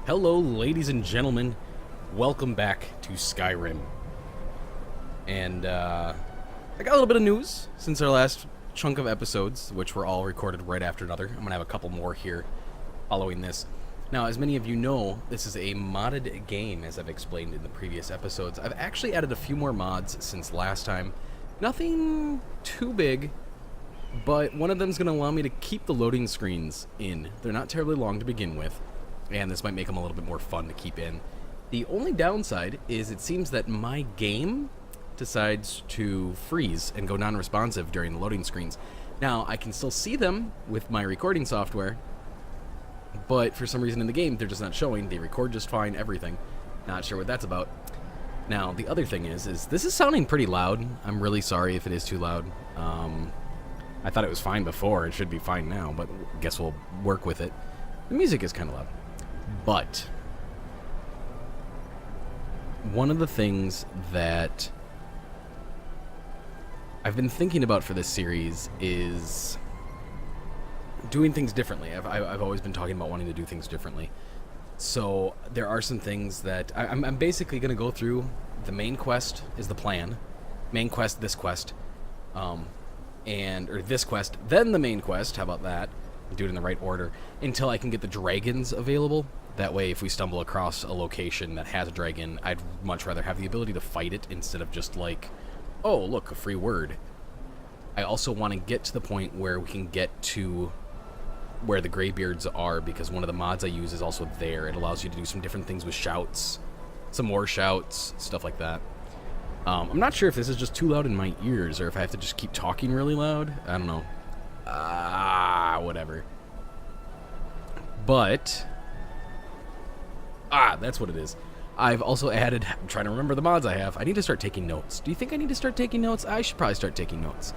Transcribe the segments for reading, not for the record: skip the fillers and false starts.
Hello, ladies and gentlemen. Welcome back to Skyrim. And, I got a little bit of news since our last chunk of episodes, which were all recorded right after another. I'm gonna have a couple more here following this. Now, as many of you know, this is a modded game, as I've explained in the previous episodes. I've actually added a few more mods since last time. Nothing too big, but one of them is going to allow me to keep the loading screens in. They're not terribly long to begin with, and this might make them a little bit more fun to keep in. The only downside is it seems that my game decides to freeze and go non-responsive during the loading screens. Now, I can still see them with my recording software, but for some reason in the game, they're just not showing. They record just fine, everything. Not sure what that's about. Now, the other thing is this is sounding pretty loud. I'm really sorry if it is too loud. I thought it was fine before. It should be fine now, but I guess we'll work with it. The music is kind of loud. But one of the things that I've been thinking about for this series is doing things differently. I've always been talking about wanting to do things differently. So there are some things that I'm basically going to go through. The main quest is the plan. Main quest, this quest. Or this quest, then the main quest. How about that? Do it in the right order until I can get the dragons available. That way, if we stumble across a location that has a dragon, I'd much rather have the ability to fight it instead of just like, oh, look, a free word. I also want to get to the point where we can get to where the Greybeards are, because one of the mods I use is also there. It allows you to do some different things with shouts, some more shouts, stuff like that. I'm not sure if this is just too loud in my ears or if I have to just keep talking really loud. I don't know. Whatever. But that's what it is. I've also added, I'm trying to remember the mods I have. I need to start taking notes. Do you think I need to start taking notes? I should probably start taking notes.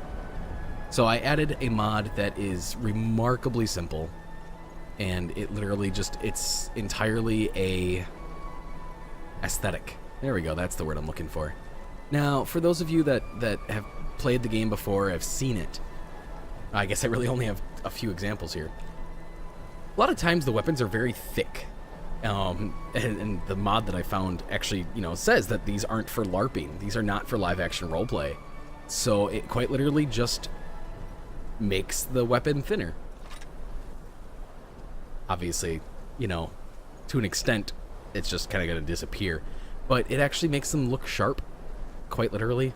So I added a mod that is remarkably simple, and it literally just, it's entirely a aesthetic. There we go, that's the word I'm looking for. Now, for those of you that have played the game before, have seen it, I guess I really only have a few examples here. A lot of times the weapons are very thick, and the mod that I found actually, says that these aren't for LARPing. These are not for live-action roleplay. So it quite literally just makes the weapon thinner. Obviously, to an extent, it's just kind of going to disappear. But it actually makes them look sharp, quite literally.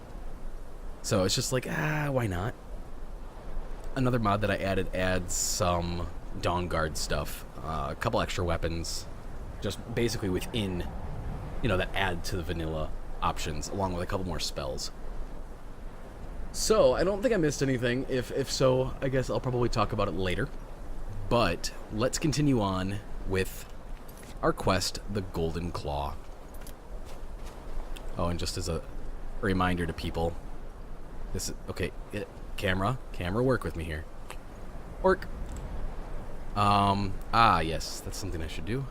So it's just like, why not? Another mod that I added adds some Dawnguard stuff, a couple extra weapons, just basically within, that add to the vanilla options, along with a couple more spells. So, I don't think I missed anything. If so, I guess I'll probably talk about it later. But let's continue on with our quest, the Golden Claw. Oh, and just as a reminder to people, this is, okay, camera, work with me here. Work. Yes, that's something I should do.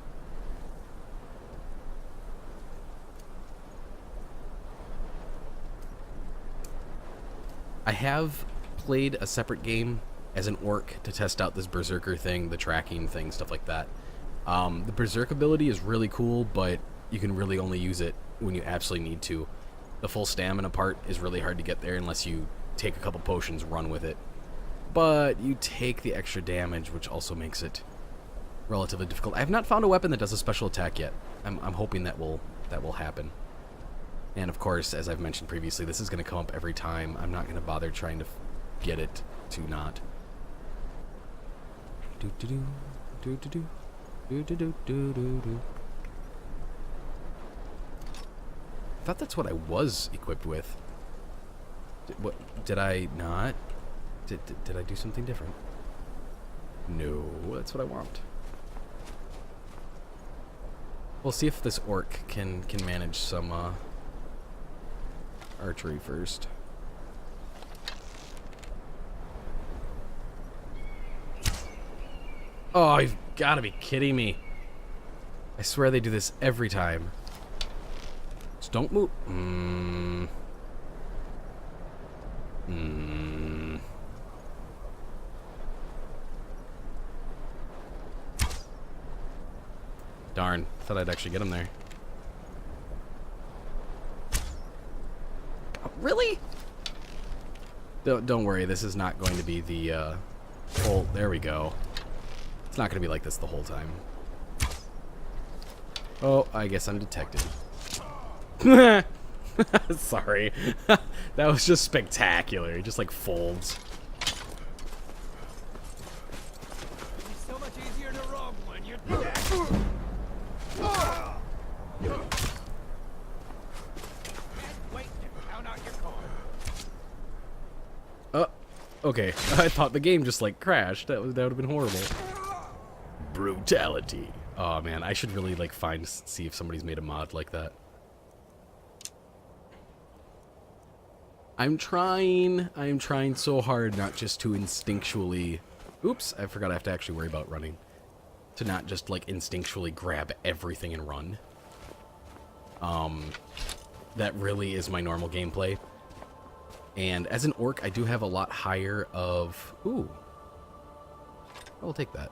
I have played a separate game as an orc to test out this berserker thing, the tracking thing, stuff like that. The berserk ability is really cool, but you can really only use it when you absolutely need to. The full stamina part is really hard to get there unless you take a couple potions, run with it. But you take the extra damage, which also makes it relatively difficult. I have not found a weapon that does a special attack yet. I'm hoping that will happen. And of course, as I've mentioned previously, this is going to come up every time. I'm not going to bother trying to get it to not. I thought that's what I was equipped with. Did I not? Did I do something different? No, that's what I want. We'll see if this orc can manage some archery first. Oh, you've got to be kidding me. I swear they do this every time. Just don't move. Darn. Thought I'd actually get him there. Oh, really? Don't worry. This is not going to be the whole... There we go. It's not going to be like this the whole time. Oh, I guess I'm detected. Sorry. That was just spectacular. It just, like, folds. It's so much easier to rob when you're dead. Can't wait to count out your coin. Okay. I thought the game just, like, crashed. That would have been horrible. Brutality. Oh, man. I should really, like, see if somebody's made a mod like that. I'm trying so hard not just to instinctually... Oops, I forgot I have to actually worry about running. To not just, like, instinctually grab everything and run. That really is my normal gameplay. And as an orc, I do have a lot higher of... Ooh. I'll take that.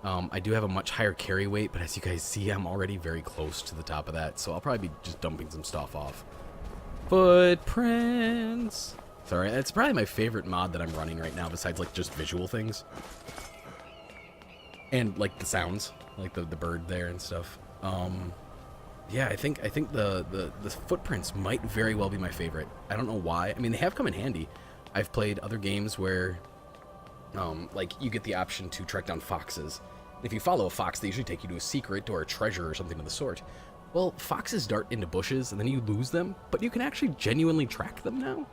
I do have a much higher carry weight, but as you guys see, I'm already very close to the top of that, so I'll probably be just dumping some stuff off. Footprints! Sorry, it's probably my favorite mod that I'm running right now, besides, like, just visual things. And, like, the sounds. Like, the bird there and stuff. Yeah, I think the footprints might very well be my favorite. I don't know why. I mean, they have come in handy. I've played other games where, like, you get the option to track down foxes. If you follow a fox, they usually take you to a secret or a treasure or something of the sort. Well, foxes dart into bushes, and then you lose them, but you can actually genuinely track them now,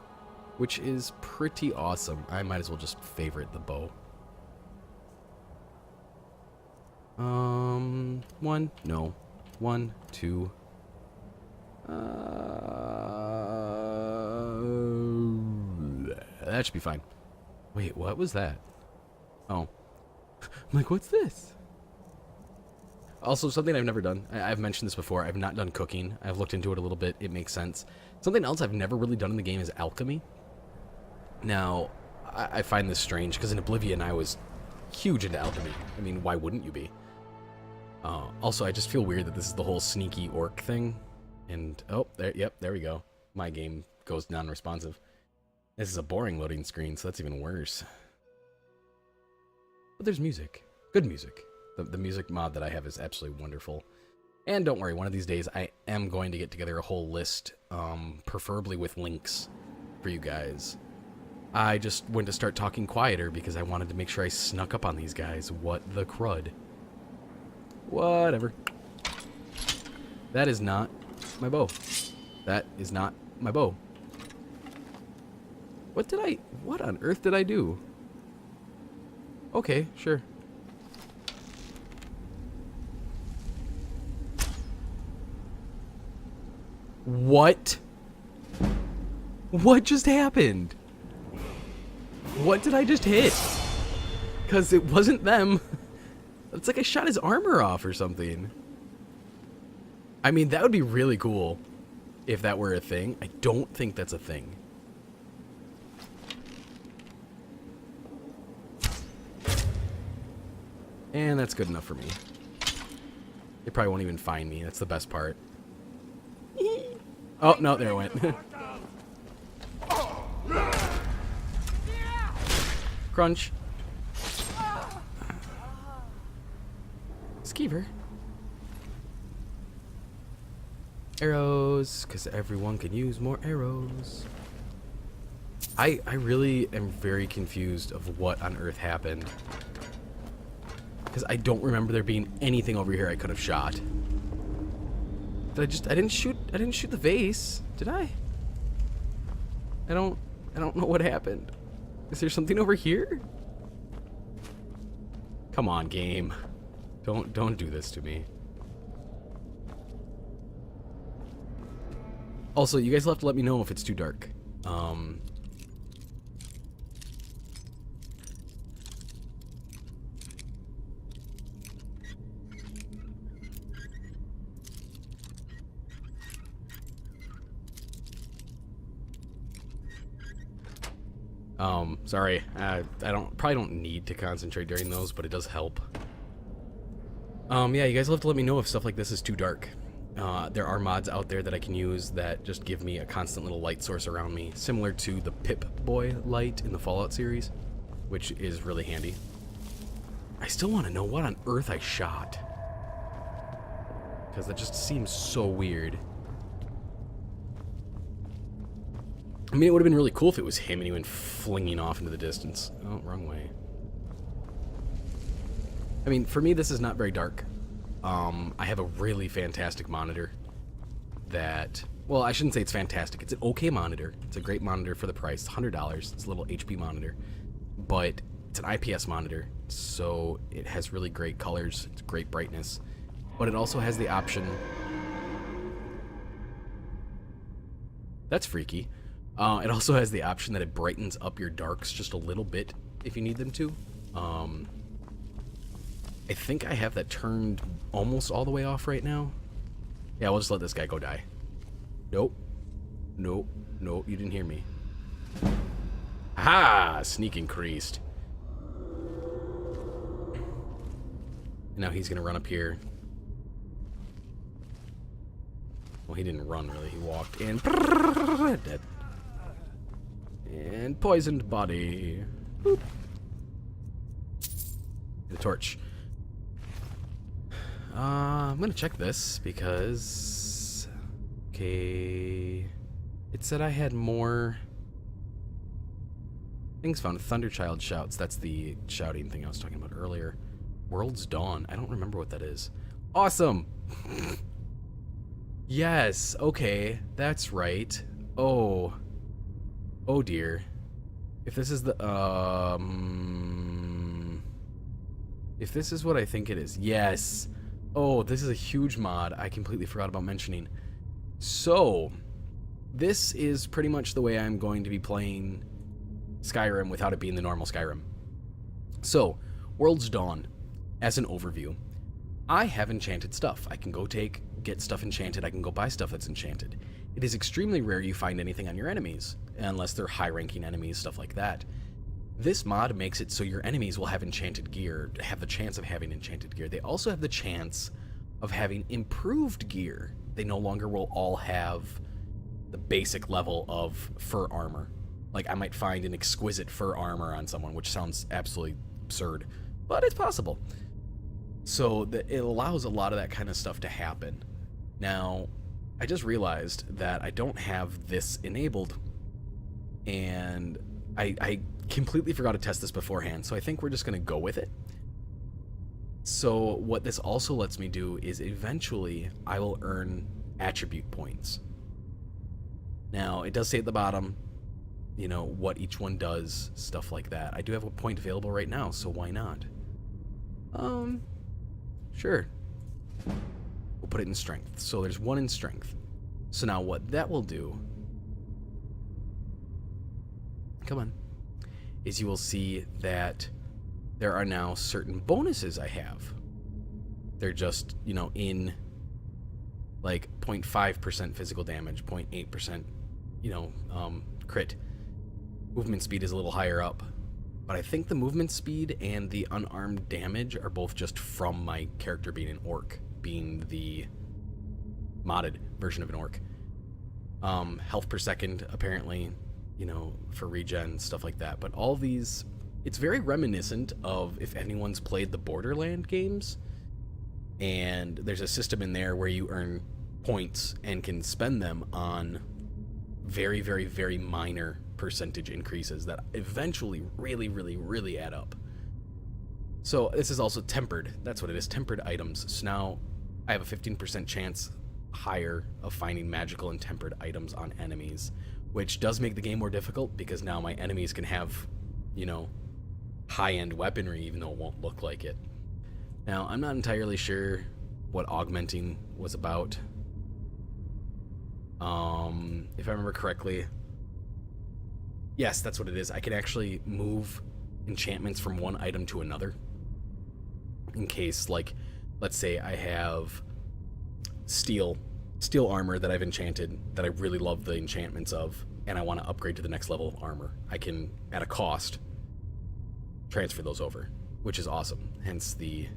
which is pretty awesome. I might as well just favorite the bow. One, no. 1, 2. That should be fine. Wait, what was that? Oh. I'm like, what's this? Also, something I've never done. I've mentioned this before. I've not done cooking. I've looked into it a little bit. It makes sense. Something else I've never really done in the game is alchemy. Now, I find this strange, because in Oblivion I was huge into alchemy. I mean, why wouldn't you be? Also, I just feel weird that this is the whole sneaky orc thing. And, oh, there we go. My game goes non-responsive. This is a boring loading screen, so that's even worse. But there's music. Good music. The music mod that I have is absolutely wonderful. And don't worry, one of these days I am going to get together a whole list, preferably with links for you guys. I just went to start talking quieter because I wanted to make sure I snuck up on these guys. What the crud? Whatever. That is not my bow. That is not my bow. What on earth did I do? Okay, sure. What? What just happened? What did I just hit? Because it wasn't them. It's like I shot his armor off or something. I mean, that would be really cool if that were a thing. I don't think that's a thing. And that's good enough for me. They probably won't even find me. That's the best part. Oh, no, there it went. Crunch. Skeever. Arrows, because everyone can use more arrows. I really am very confused of what on earth happened. Because I don't remember there being anything over here I could have shot. I didn't shoot the vase, did I? I don't know what happened. Is there something over here? Come on, game. Don't do this to me. Also, you guys will have to let me know if it's too dark. Sorry. I probably don't need to concentrate during those, but it does help. Yeah, you guys will have to let me know if stuff like this is too dark. There are mods out there that I can use that just give me a constant little light source around me, similar to the Pip-Boy light in the Fallout series, which is really handy. I still want to know what on earth I shot, because that just seems so weird. I mean, it would have been really cool if it was him and he went flinging off into the distance. Oh, wrong way. I mean, for me, this is not very dark. I have a really fantastic monitor that... Well, I shouldn't say it's fantastic. It's an okay monitor. It's a great monitor for the price. It's $100. It's a little HP monitor. But it's an IPS monitor, so it has really great colors. It's great brightness. But it also has the option... That's freaky. It also has the option that it brightens up your darks just a little bit if you need them to. I think I have that turned almost all the way off right now. Yeah, we'll just let this guy go die. Nope. Nope. Nope, you didn't hear me. Ha! Sneak increased. Now he's gonna run up here. Well, he didn't run, really. He walked in. Dead. And poisoned body. Boop. The torch. I'm gonna check this because... Okay... It said I had more... Things found. Thunderchild shouts. That's the shouting thing I was talking about earlier. World's Dawn. I don't remember what that is. Awesome! Yes, okay. That's right. Oh. Oh dear. If this is the... If this is what I think it is. Yes! Oh, this is a huge mod. I completely forgot about mentioning. So, this is pretty much the way I'm going to be playing Skyrim without it being the normal Skyrim. So, World's Dawn, as an overview, I have enchanted stuff. I can go get stuff enchanted. I can go buy stuff that's enchanted. It is extremely rare you find anything on your enemies, unless they're high-ranking enemies, stuff like that. This mod makes it so your enemies will have enchanted gear, have the chance of having enchanted gear. They also have the chance of having improved gear. They no longer will all have the basic level of fur armor. Like, I might find an exquisite fur armor on someone, which sounds absolutely absurd, but it's possible. So it allows a lot of that kind of stuff to happen. Now, I just realized that I don't have this enabled, and I completely forgot to test this beforehand, so I think we're just going to go with it. So what this also lets me do is eventually I will earn attribute points. Now, it does say at the bottom, you know, what each one does, stuff like that. I do have a point available right now, so why not? Sure. We'll put it in strength. So there's one in strength. So now what that will do, come on, is you will see that there are now certain bonuses I have. They're just, you know, in like 0.5% physical damage, 0.8%, you know, crit. Movement speed is a little higher up. But I think the movement speed and the unarmed damage are both just from my character being an orc, being the modded version of an orc. Health per second, apparently, you know, for regen, stuff like that. But all these, it's very reminiscent of if anyone's played the Borderland games, and there's a system in there where you earn points and can spend them on very, very, very minor percentage increases that eventually really add up. So this is also tempered. That's what it is, tempered items. So now I have a 15% chance higher of finding magical and tempered items on enemies, which does make the game more difficult because now my enemies can have, you know, high-end weaponry even though it won't look like it. Now, I'm not entirely sure what augmenting was about. If I remember correctly, yes, that's what it is. I can actually move enchantments from one item to another. In case, like, let's say I have steel armor that I've enchanted that I really love the enchantments of, and I want to upgrade to the next level of armor. I can, at a cost, transfer those over, which is awesome. Hence the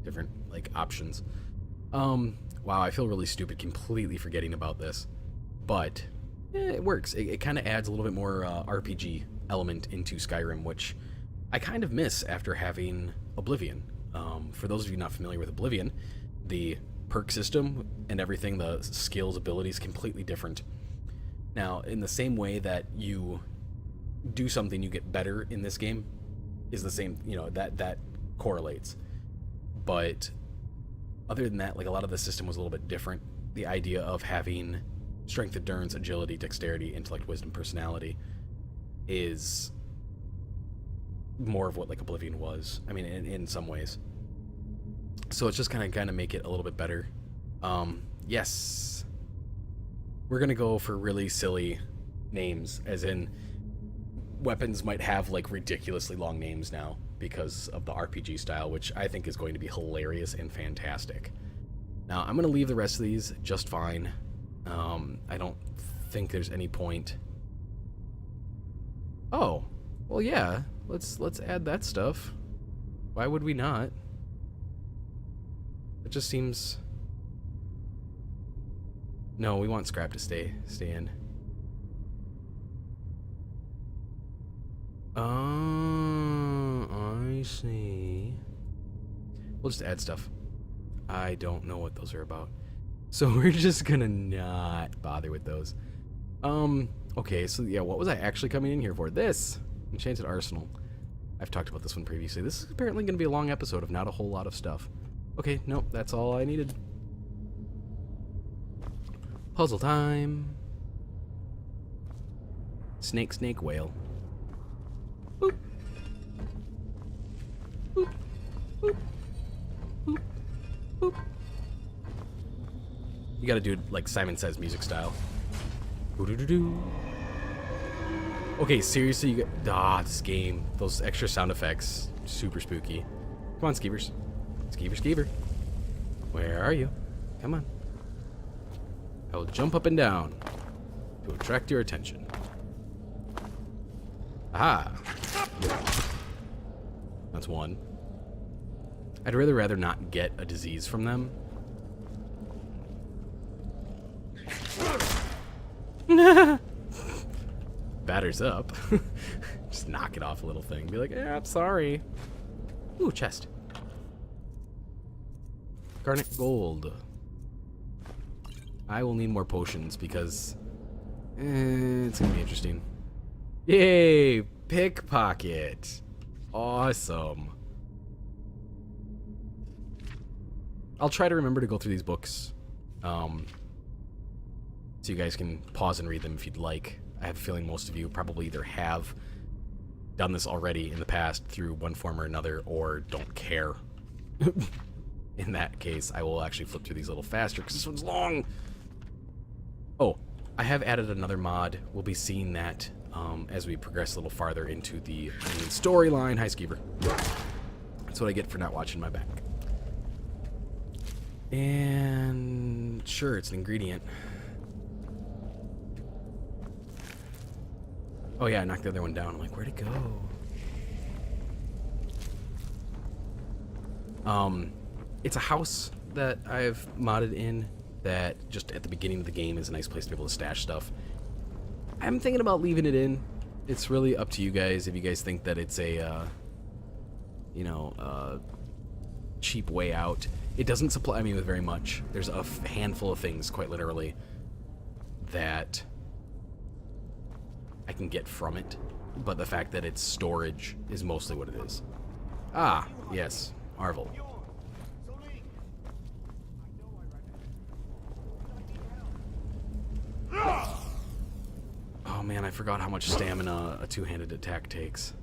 different like options. Wow, I feel really stupid completely forgetting about this, but it works. It kind of adds a little bit more RPG element into Skyrim, which I kind of miss after having Oblivion. For those of you not familiar with Oblivion, the perk system and everything, the skills, abilities, completely different. Now, in the same way that you do something, you get better in this game, is the same, you know, that correlates. But other than that, like, a lot of the system was a little bit different. The idea of having strength, endurance, agility, dexterity, intellect, wisdom, personality is more of what like Oblivion was. I mean, in some ways. So it's just kind of make it a little bit better. Yes, we're gonna go for really silly names, as in weapons might have like ridiculously long names now because of the RPG style, which I think is going to be hilarious and fantastic. Now I'm gonna leave the rest of these just fine. I don't think there's any point. Oh, well, yeah. Let's add that stuff. Why would we not? It just seems. No, we want scrap to stay in. Oh, I see. We'll just add stuff. I don't know what those are about, so we're just gonna not bother with those. Okay, so yeah, what was I actually coming in here for? This Enchanted Arsenal. I've talked about this one previously. This is apparently going to be a long episode of not a whole lot of stuff. Okay, nope, that's all I needed. Puzzle time. Snake, snake, whale. Boop. Boop. Boop. Boop. Boop. You gotta do it like Simon Says music style. Doo-doo-doo-doo. Okay, seriously, you got... this game. Those extra sound effects. Super spooky. Come on, Skeevers. Skeever, Skeever. Where are you? Come on. I will jump up and down to attract your attention. Aha! That's one. I'd rather not get a disease from them. Batters up. Just knock it off a little thing. Be like, yeah, I'm sorry. Ooh, chest. Garnet gold. I will need more potions because it's gonna be interesting. Yay! Pickpocket. Awesome. I'll try to remember to go through these books. So you guys can pause and read them if you'd like. I have a feeling most of you probably either have done this already in the past through one form or another, or don't care. In that case, I will actually flip through these a little faster because this one's long. Oh, I have added another mod. We'll be seeing that as we progress a little farther into the main storyline. Hi, Skeever. That's what I get for not watching my back. And sure, it's an ingredient. Oh yeah, I knocked the other one down. I'm like, where'd it go? It's a house that I've modded in that just at the beginning of the game is a nice place to be able to stash stuff. I'm thinking about leaving it in. It's really up to you guys if you guys think that it's a, cheap way out. It doesn't supply me with very much. There's a handful of things, quite literally, that I can get from it, but the fact that it's storage is mostly what it is. Ah, yes, Marvel. Oh man, I forgot how much stamina a two-handed attack takes.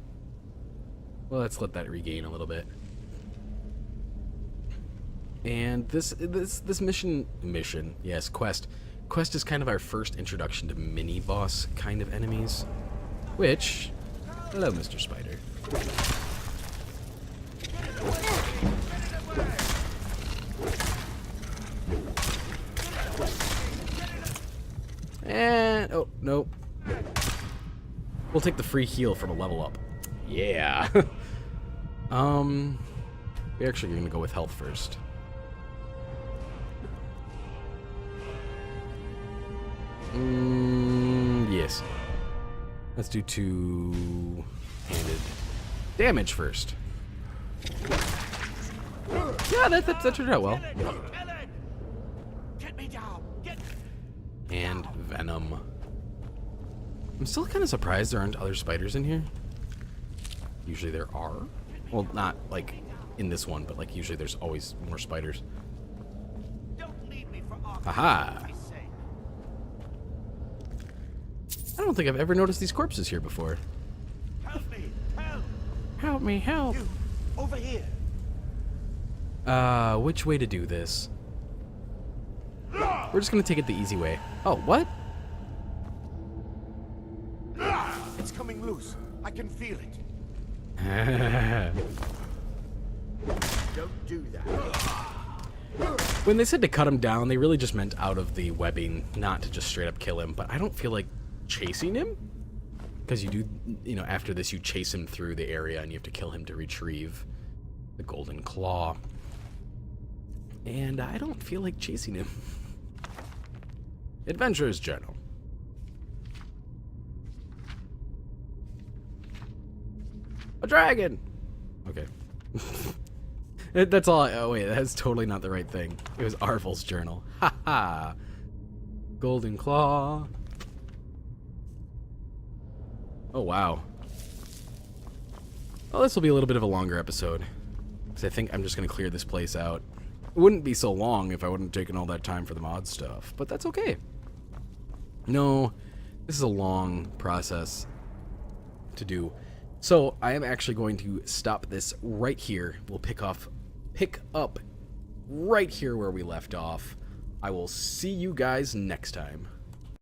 Well, let's let that regain a little bit. And this mission, yes, quest is kind of our first introduction to mini-boss kind of enemies, which, hello, Mr. Spider. And, oh, nope. We'll take the free heal from a level up. Yeah. We're actually going to go with health first. Yes. Let's do two-handed damage first. Yeah, that turned out well. Get me down. And venom. I'm still kind of surprised there aren't other spiders in here. Usually there are. Well, not like in this one, but like usually there's always more spiders. Don't leave me for Arthur. Aha! I don't think I've ever noticed these corpses here before. Help me! Help! Help me, help! You over here. Which way to do this? We're just gonna take it the easy way. Oh, what? It's coming loose. I can feel it. Don't do that. When they said to cut him down, they really just meant out of the webbing, not to just straight up kill him. But I don't feel like chasing him, because you do, you know, after this you chase him through the area and you have to kill him to retrieve the golden claw. And I don't feel like chasing him. Adventurer's Journal. A dragon! Okay. That's all oh wait, that's totally not the right thing. It was Arvel's journal. Haha. Golden claw. Oh wow. Well, this will be a little bit of a longer episode, because I think I'm just going to clear this place out. It wouldn't be so long if I wouldn't have taken all that time for the mod stuff, but that's okay. No, this is a long process to do. So I am actually going to stop this right here. We'll pick up right here where we left off. I will see you guys next time.